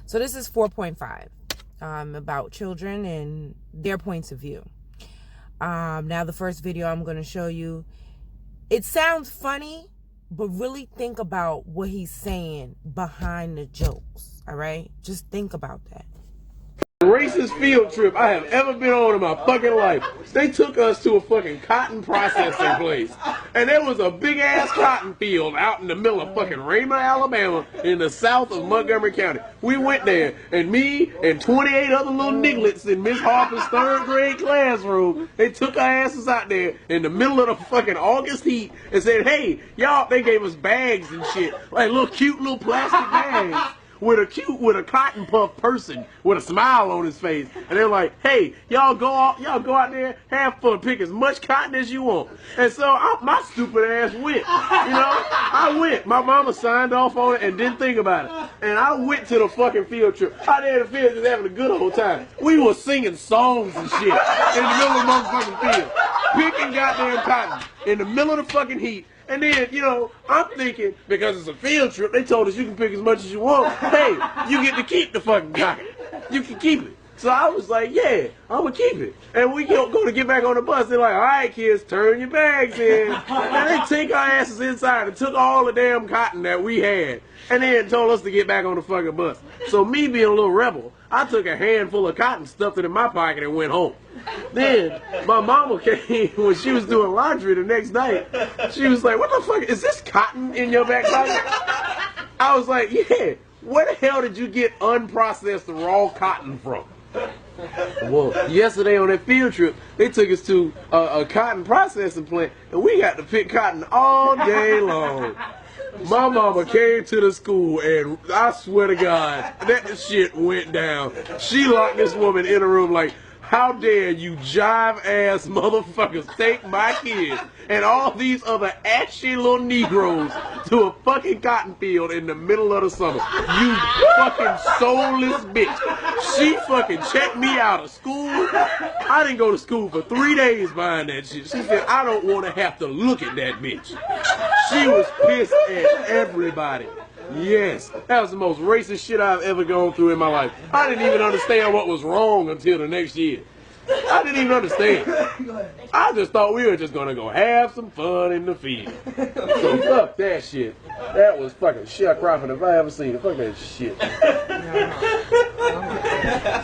So this is 4.5 about children and their points of view. Now the first video I'm going to show you, it sounds funny, but really think about what he's saying behind the jokes. All right, just think about that. Racist field trip I have ever been on in my fucking life. They took us to a fucking cotton processing place. And there was a big ass cotton field out in the middle of fucking Raymond, Alabama, in the south of Montgomery County. We went there, and me and 28 other little nigglets in Miss Harper's 3rd grade classroom, they took our asses out there in the middle of the fucking August heat and said, hey, y'all, they gave us bags and shit, like little cute little plastic bags. With a cotton puff person with a smile on his face, and they're like, "Hey, y'all go out there, have fun, pick as much cotton as you want." And so my stupid ass went. I went. My mama signed off on it and didn't think about it, and I went to the fucking field trip. Out there in the field, just having a good old time. We were singing songs and shit in the middle of the motherfucking field, picking goddamn cotton in the middle of the fucking heat. And then, I'm thinking, because it's a field trip, they told us you can pick as much as you want. Hey, you get to keep the fucking cotton. You can keep it. So I was like, yeah, I'm going to keep it. And we go to get back on the bus. They're like, all right, kids, turn your bags in. And they take our asses inside and took all the damn cotton that we had. And then told us to get back on the fucking bus. So me being a little rebel, I took a handful of cotton, stuffed it in my pocket, and went home. Then my mama came when she was doing laundry the next night. She was like, what the fuck, is this cotton in your back pocket? I was like, yeah, where the hell did you get unprocessed raw cotton from? Well, yesterday on that field trip, they took us to a cotton processing plant, and we got to pick cotton all day long. My mama came to the school, and I swear to God, that shit went down. She locked this woman in a room like, how dare you jive-ass motherfuckers take my kids and all these other ashy little Negroes to a fucking cotton field in the middle of the summer. You fucking soulless bitch. She fucking checked me out of school. I didn't go to school for 3 days behind that shit. She said, I don't want to have to look at that bitch. She was pissed at everybody. Yes, that was the most racist shit I've ever gone through in my life. I didn't even understand what was wrong until the next year. I didn't even understand. I just thought we were just going to go have some fun in the field. So fuck that shit. That was fucking sharecropping if I ever seen it. Fuck that shit.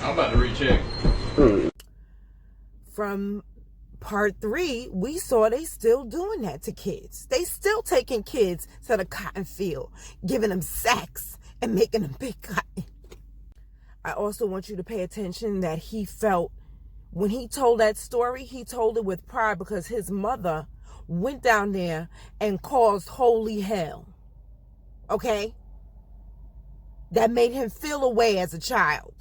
I'm about to recheck. From part 3, we saw they still doing that to kids. They still taking kids to the cotton field, giving them sacks and making them pick cotton. I also want you to pay attention that he felt, when he told that story, he told it with pride because his mother went down there and caused holy hell. Okay? That made him feel away as a child.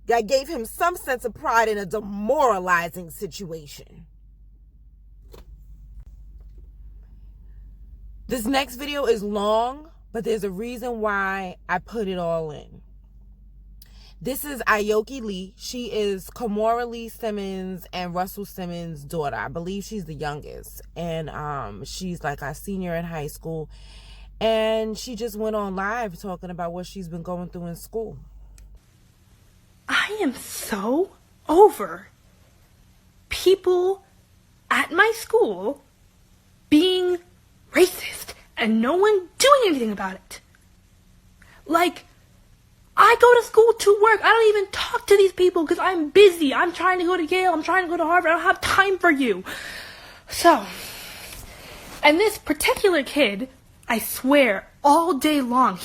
That gave him some sense of pride in a demoralizing situation. This next video is long, but there's a reason why I put it all in. This is Aoki Lee. She is Kamora Lee Simmons and Russell Simmons' daughter. I believe she's the youngest. And she's like a senior in high school. And she just went on live talking about what she's been going through in school. I am so over people at my school being racist and no one doing anything about it. Like, I go to school to work. I don't even talk to these people because I'm busy. I'm trying to go to Yale. I'm trying to go to Harvard. I don't have time for you. So, and this particular kid, I swear, all day long,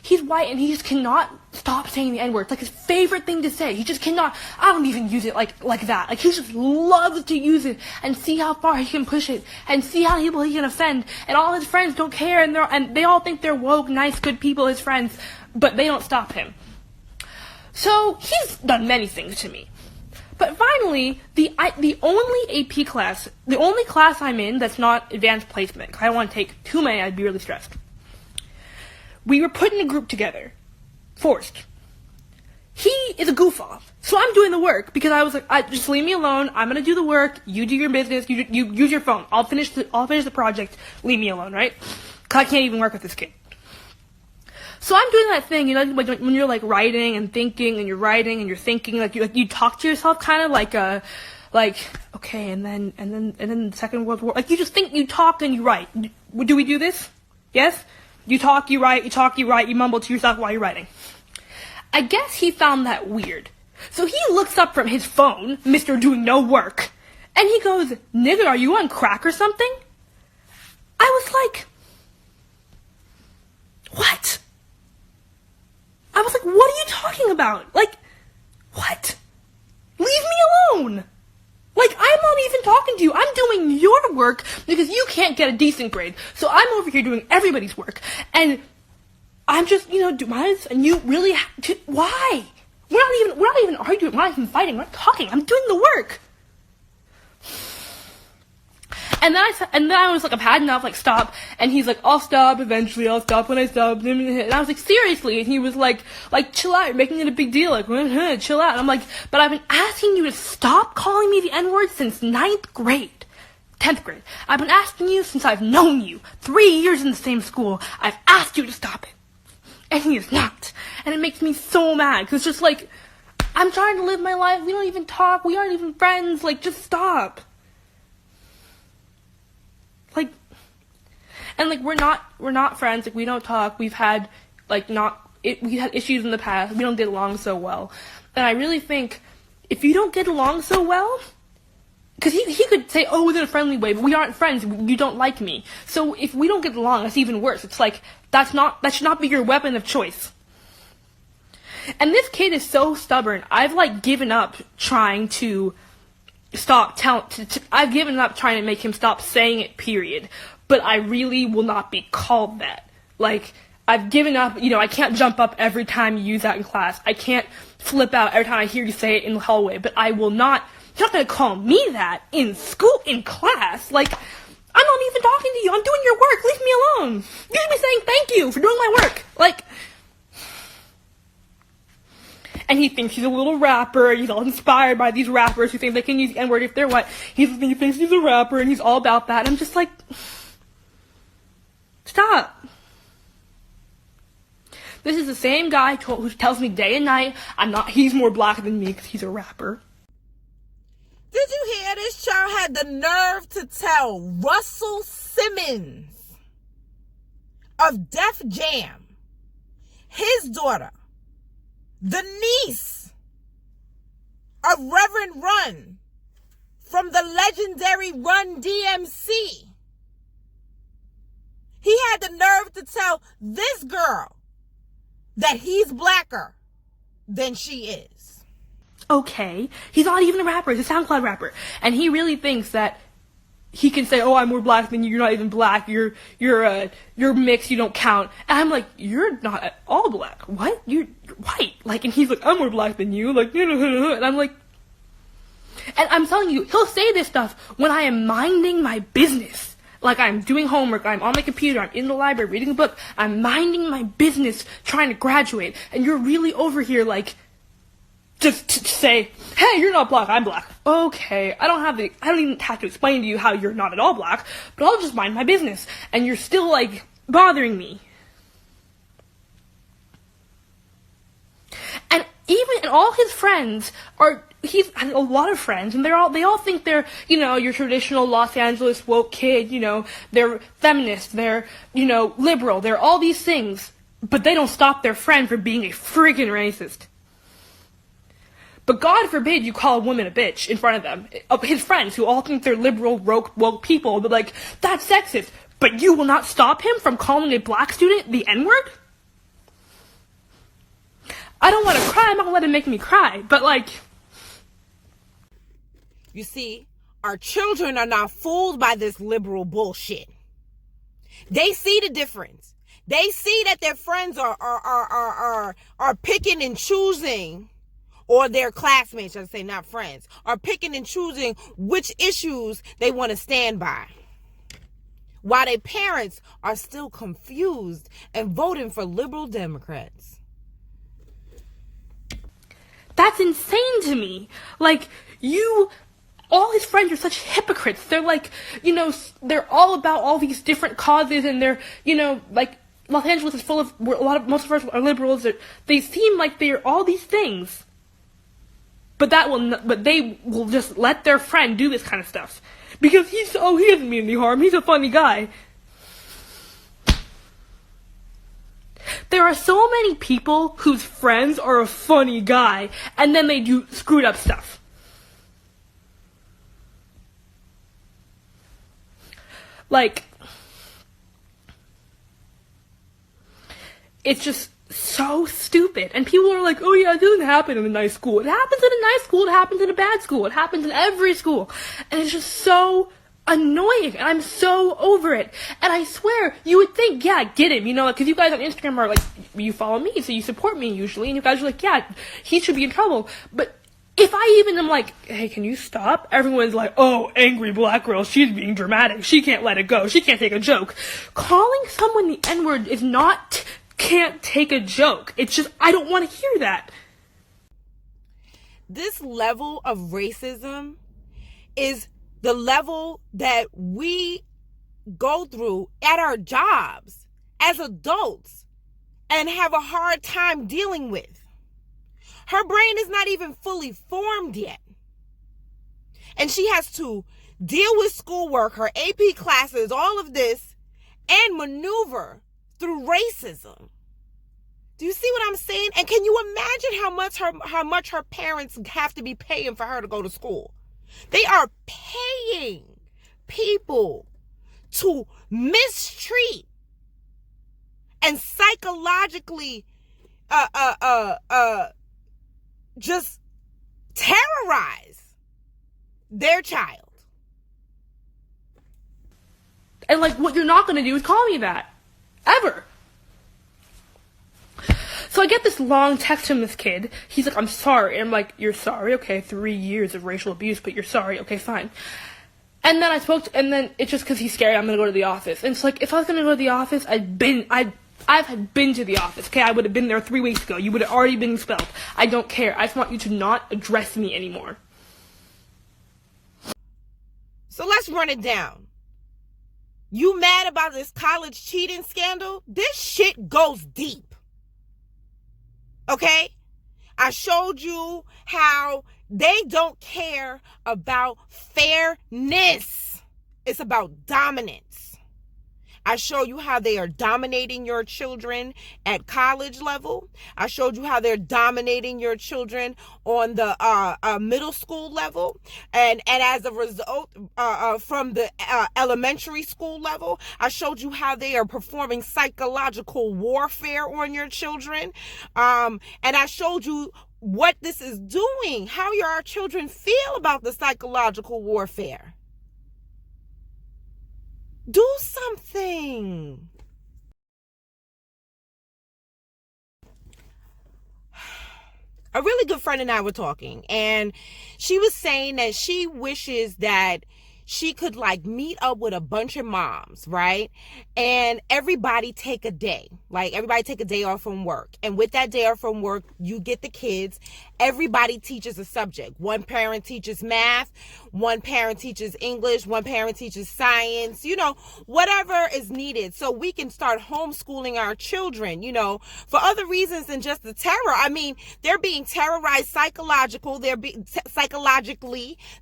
he's white and he just cannot stop saying the N-word. It's like his favorite thing to say. He just cannot, I don't even use it like that. Like, he just loves to use it and see how far he can push it and see how people he can offend. And all his friends don't care and they all think they're woke, nice, good people, his friends, but they don't stop him. So, he's done many things to me. But finally, the only AP class, the only class I'm in that's not advanced placement, 'cause I don't want to take too many, I'd be really stressed. We were put in a group together, forced. He is a goof off, so I'm doing the work because I was like, just leave me alone. I'm gonna do the work. You do your business. You use your phone. I'll finish the project. Leave me alone, right? 'Cause I can't even work with this kid. So I'm doing that thing, like when you're like writing and thinking and you're writing and you're thinking, like you talk to yourself kind of like okay, and then the Second World War, like you just think, you talk and you write. Do we do this? Yes? You talk, you write, you mumble to yourself while you're writing. I guess he found that weird. So he looks up from his phone, Mr. Doing No Work, and he goes, "Nigga, are you on crack or something?" I was like, what? I was like, what are you talking about? Like, what? Leave me alone. Like, I'm not even talking to you. I'm doing your work because you can't get a decent grade. So I'm over here doing everybody's work. And I'm just, do mine. And you really why? We're not even arguing. We're not even fighting. We're not talking. I'm doing the work. And then I was like, I've had enough, like, stop. And he's like, I'll stop eventually, I'll stop when I stop. And I was like, seriously? And he was like, chill out, you're making it a big deal, like, chill out. And I'm like, but I've been asking you to stop calling me the N-word since 9th grade. 10th grade. I've been asking you since I've known you. 3 years in the same school. I've asked you to stop it. And he is not. And it makes me so mad, because it's just like, I'm trying to live my life, we don't even talk, we aren't even friends, like, just stop. Like, and like, we're not friends, like, we don't talk, we've had, like, we had issues in the past, we don't get along so well, and I really think, if you don't get along so well, because he could say, oh, in a friendly way, but we aren't friends, you don't like me, so if we don't get along, that's even worse. It's like, that should not be your weapon of choice. And this kid is so stubborn, I've, like, given up trying to I've given up trying to make him stop saying it, period. But I really will not be called that. Like, I've given up, I can't jump up every time you use that in class. I can't flip out every time I hear you say it in the hallway. But I will not, you're not gonna call me that in school, in class. Like, I'm not even talking to you, I'm doing your work, leave me alone. You should be saying thank you for doing my work. Like, and he thinks he's a little rapper, he's all inspired by these rappers who think they can use the N-word if they're white. He thinks he's a rapper, and he's all about that, and I'm just like, stop. This is the same guy who tells me day and night, he's more black than me because he's a rapper. Did you hear this child had the nerve to tell Russell Simmons of Def Jam, his daughter, the niece of Reverend Run from the legendary Run DMC. He had the nerve to tell this girl that he's blacker than she is. Okay, he's not even a rapper, he's a SoundCloud rapper. And he really thinks that he can say, oh, I'm more black than you, you're not even black, you're mixed, you don't count. And I'm like, you're not at all black. What? You're white. Like, and he's like, I'm more black than you, like, and I'm like, and I'm telling you, he'll say this stuff when I am minding my business. Like, I'm doing homework, I'm on my computer, I'm in the library reading a book, I'm minding my business, trying to graduate, and you're really over here, like, just to say, hey, you're not black, I'm black. Okay, I don't even have to explain to you how you're not at all black, but I'll just mind my business. And you're still, like, bothering me. And all his friends he's had a lot of friends, and they all think they're, your traditional Los Angeles woke kid, they're feminist, they're, liberal, they're all these things, but they don't stop their friend from being a friggin' racist. But God forbid you call a woman a bitch in front of them. His friends, who all think they're liberal, woke people, but like, that's sexist. But you will not stop him from calling a black student the N-word? I don't want to cry, I'm not going to let him make me cry, but like... You see, our children are not fooled by this liberal bullshit. They see the difference. They see that their friends are picking and choosing, or their classmates, I should say, not friends, are picking and choosing which issues they want to stand by, while their parents are still confused and voting for liberal Democrats. That's insane to me. Like, all his friends are such hypocrites. They're like, they're all about all these different causes, and they're, like, Los Angeles is full of most of us are liberals. They seem like they're all these things, but they will just let their friend do this kind of stuff because he doesn't mean any harm. He's a funny guy. There are so many people whose friends are a funny guy, and then they do screwed up stuff. Like, it's just so stupid. And people are like, oh yeah, it doesn't happen in a nice school. It happens in a nice school, it happens in a bad school, it happens in every school. And it's just so annoying, and I'm so over it. And I swear, you would think, yeah, get him, because you guys on Instagram are like, you follow me, so you support me usually, and you guys are like, yeah, he should be in trouble. But if I even am like, hey, can you stop? Everyone's like, oh, angry black girl, she's being dramatic, she can't let it go, she can't take a joke. Calling someone the N-word is not can't take a joke. It's just, I don't want to hear that. This level of racism is the level that we go through at our jobs as adults and have a hard time dealing with. Her brain is not even fully formed yet. And she has to deal with schoolwork, her AP classes, all of this, and maneuver through racism. Do you see what I'm saying? And can you imagine how much her parents have to be paying for her to go to school? They are paying people to mistreat and psychologically just terrorize their child. And like, what you're not going to do is call me that. Ever. So I get this long text from this kid. He's like, I'm sorry. And I'm like, you're sorry? Okay, 3 years of racial abuse, but you're sorry. Okay, fine. And then and then it's just because he's scared I'm going to go to the office. And it's like, if I was going to go to the office, I've been to the office, okay? I would have been there 3 weeks ago. You would have already been expelled. I don't care. I just want you to not address me anymore. So let's run it down. You mad about this college cheating scandal? This shit goes deep. Okay? I showed you how they don't care about fairness. It's about dominance. I show you how they are dominating your children at college level. I showed you how they're dominating your children on the middle school level. And as a result, from the elementary school level, I showed you how they are performing psychological warfare on your children. And I showed you what this is doing, how your children feel about the psychological warfare. Do something. A really good friend and I were talking, and she was saying that she wishes that she could like meet up with a bunch of moms, right? And everybody take a day. Like everybody take a day off from work. And with that day off from work, you get the kids. Everybody teaches a subject. One parent teaches math. One parent teaches English. One parent teaches science. Whatever is needed. So we can start homeschooling our children, for other reasons than just the terror. I mean, they're being terrorized psychologically.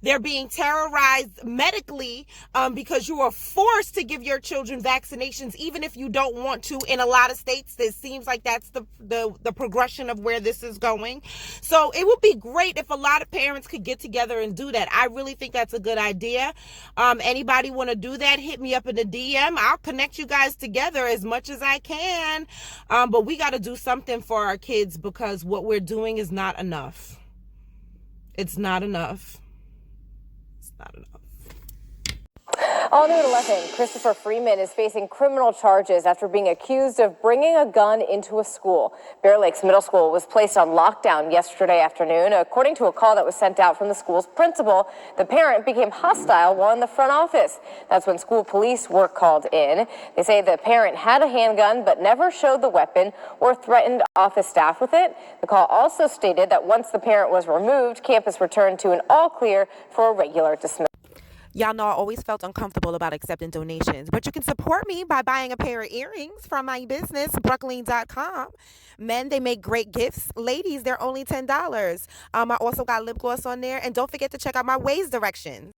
They're being terrorized medically because you are forced to give your children vaccinations, even if you don't want to. In a lot of states, it seems like that's the progression of where this is going. So it would be great if a lot of parents could get together and do that. I really think that's a good idea. Anybody want to do that? Hit me up in the DM. I'll connect you guys together as much as I can. But we got to do something for our kids because what we're doing is not enough. It's not enough. It's not enough. All new at 11, Christopher Freeman is facing criminal charges after being accused of bringing a gun into a school. Bear Lakes Middle School was placed on lockdown yesterday afternoon. According to a call that was sent out from the school's principal, the parent became hostile while in the front office. That's when school police were called in. They say the parent had a handgun but never showed the weapon or threatened office staff with it. The call also stated that once the parent was removed, campus returned to an all clear for a regular dismissal. Y'all know I always felt uncomfortable about accepting donations, but you can support me by buying a pair of earrings from my business, Brooklyn.com. Men, they make great gifts. Ladies, they're only $10. I also got lip gloss on there. And don't forget to check out my waist directions.